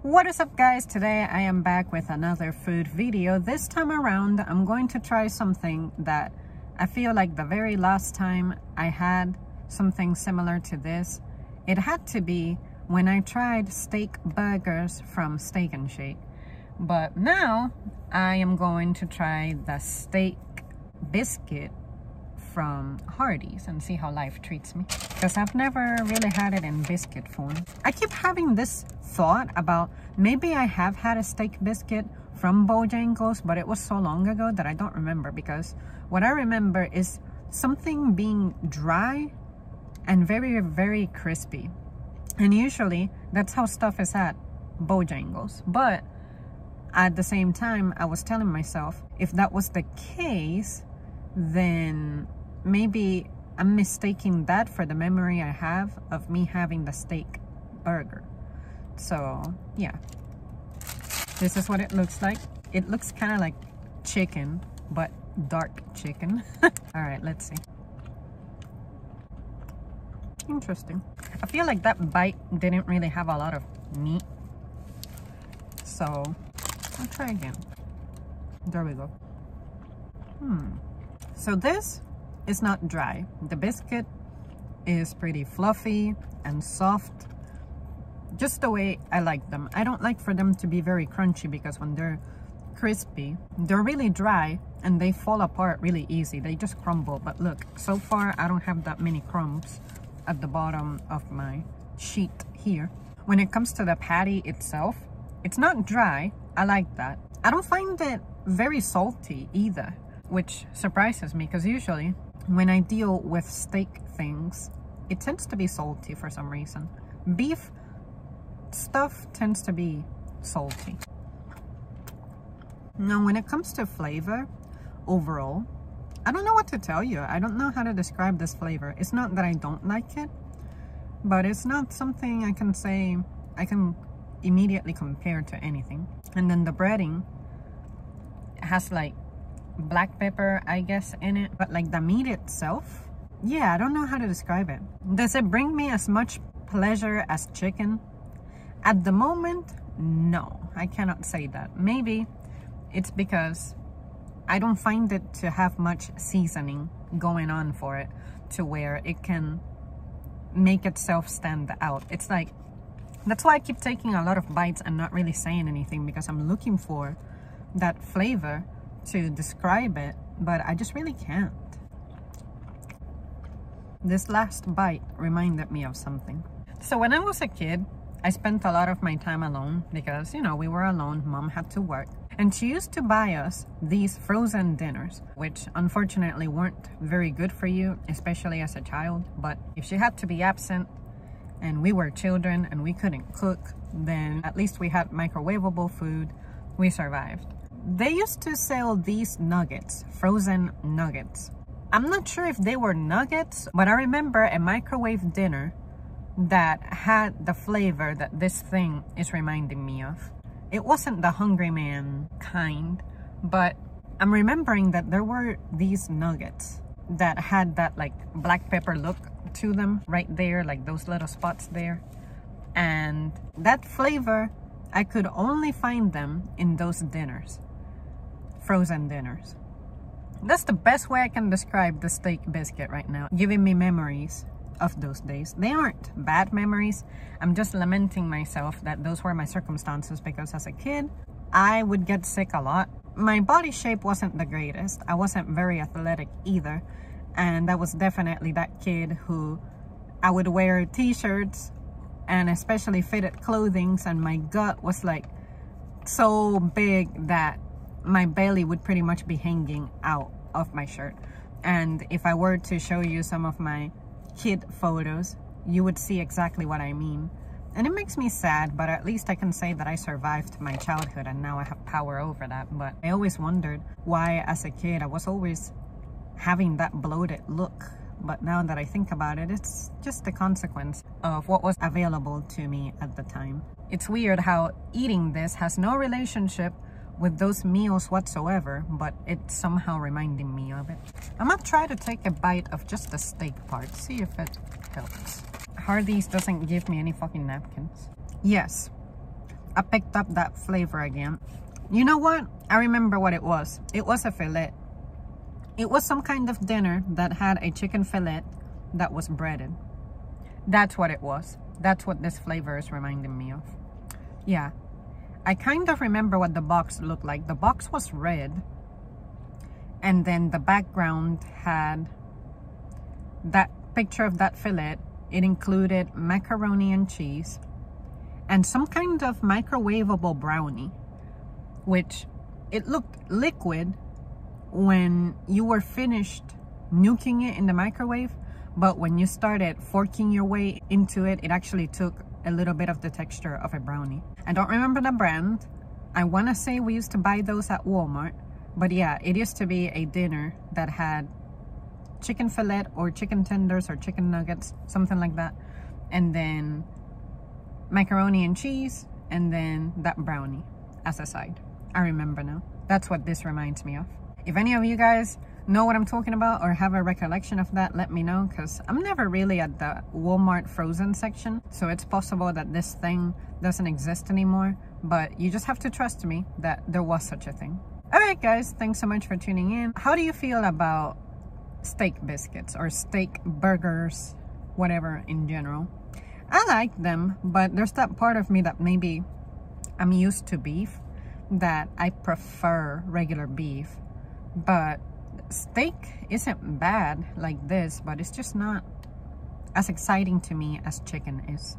What is up, guys? Today I am back with another food video. This time around I'm going to try something that I feel like the very last time I had something similar to this, it had to be when I tried steak burgers from Steak and Shake. But now I am going to try the steak biscuit from Hardee's and see how life treats me, because I've never really had it in biscuit form. I keep having this thought about maybe I have had a steak biscuit from Bojangles, but it was so long ago that I don't remember, because what I remember is something being dry and very, very crispy. And usually that's how stuff is at Bojangles. But at the same time, I was telling myself, if that was the case, then maybe I'm mistaking that for the memory I have of me having the steak burger. So yeah, this is what it looks like. It looks kind of like chicken, but dark chicken. All right, let's see. Interesting. I feel like that bite didn't really have a lot of meat, so I'll try again. There we go. So this is not dry. The biscuit is pretty fluffy and soft, just the way I like them. I don't like for them to be very crunchy, because when they're crispy, they're really dry and they fall apart really easy. They just crumble. But look, so far I don't have that many crumbs at the bottom of my sheet here. When it comes to the patty itself, it's not dry. I like that. I don't find it very salty either, which surprises me, because usually when I deal with steak things, it tends to be salty for some reason. Beef stuff tends to be salty. Now, when it comes to flavor overall, I don't know what to tell you. I don't know how to describe this flavor. It's not that I don't like it, but it's not something I can say I can immediately compare to anything. And then the breading has like black pepper, I guess, in it, but like the meat itself, yeah, I don't know how to describe it. Does it bring me as much pleasure as chicken? At the moment, no, I cannot say that. Maybe it's because I don't find it to have much seasoning going on for it to where it can make itself stand out. It's like, that's why I keep taking a lot of bites and not really saying anything, because I'm looking for that flavor to describe it, but I just really can't. This last bite reminded me of something. So when I was a kid, I spent a lot of my time alone because, you know, we were alone. Mom had to work, and she used to buy us these frozen dinners, which unfortunately weren't very good for you, especially as a child. But if she had to be absent and we were children and we couldn't cook, then at least we had microwavable food. We survived. They used to sell these nuggets, frozen nuggets. I'm not sure if they were nuggets, but I remember a microwave dinner that had the flavor that this thing is reminding me of. It wasn't the Hungry Man kind, but I'm remembering that there were these nuggets that had that like black pepper look to them right there, like those little spots there. And that flavor, I could only find them in those dinners. Frozen dinners. That's the best way I can describe the steak biscuit right now, giving me memories of those days. They aren't bad memories. I'm just lamenting myself that those were my circumstances, because as a kid, I would get sick a lot. My body shape wasn't the greatest. I wasn't very athletic either. And I was definitely that kid who I would wear t-shirts and especially fitted clothing, and my gut was like so big that my belly would pretty much be hanging out of my shirt. And if I were to show you some of my kid photos, you would see exactly what I mean. And it makes me sad, but at least I can say that I survived my childhood and now I have power over that. But I always wondered why as a kid I was always having that bloated look. But now that I think about it, it's just the consequence of what was available to me at the time. It's weird how eating this has no relationship with those meals whatsoever, but it's somehow reminding me of it. I'm gonna try to take a bite of just the steak part, see if it helps. Hardee's doesn't give me any fucking napkins. Yes, I picked up that flavor again. You know what? I remember what it was. It was a fillet. It was some kind of dinner that had a chicken fillet that was breaded. That's what it was. That's what this flavor is reminding me of. Yeah. I kind of remember what the box looked like. The box was red. And then the background had that picture of that fillet. It included macaroni and cheese and some kind of microwavable brownie, which it looked liquid when you were finished nuking it in the microwave, but when you started forking your way into it, it actually took a little bit of the texture of a brownie. I don't remember the brand. I want to say we used to buy those at Walmart, but yeah, it used to be a dinner that had chicken fillet or chicken tenders or chicken nuggets, something like that, and then macaroni and cheese, and then that brownie as a side. I remember now. That's what this reminds me of. If any of you guys know what I'm talking about or have a recollection of that, let me know, because I'm never really at the Walmart frozen section, so it's possible that this thing doesn't exist anymore, but you just have to trust me that there was such a thing. Alright guys, thanks so much for tuning in. How do you feel about steak biscuits or steak burgers, whatever in general? I like them, but there's that part of me that maybe I'm used to beef, that I prefer regular beef. But steak isn't bad like this, but it's just not as exciting to me as chicken is.